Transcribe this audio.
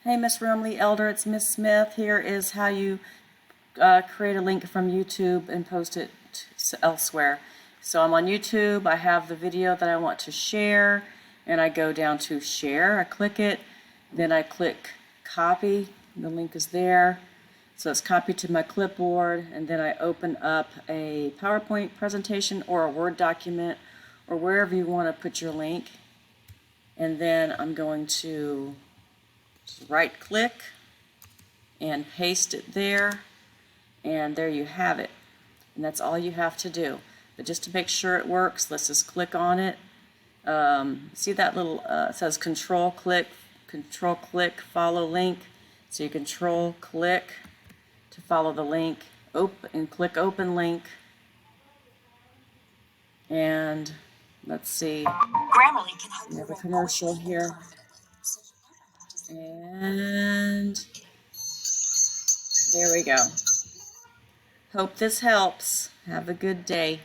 Hey, Miss Rumley Elder, it's Miss Smith. Here is how you create a link from YouTube and post it elsewhere. So I'm on YouTube, I have the video that I want to share, and I go down to share, I click it, then I click copy, the link is there. So it's copied to my clipboard, and then I open up a PowerPoint presentation or a Word document or wherever you want to put your link. And then I'm going to right click and paste it there, and there you have it. And that's all you have to do. But just to make sure it works, let's just click on it. See that little it says control click, follow link. So you control click to follow the link, open and click open link. And let's see, we have a commercial here. And there we go. Hope this helps. Have a good day.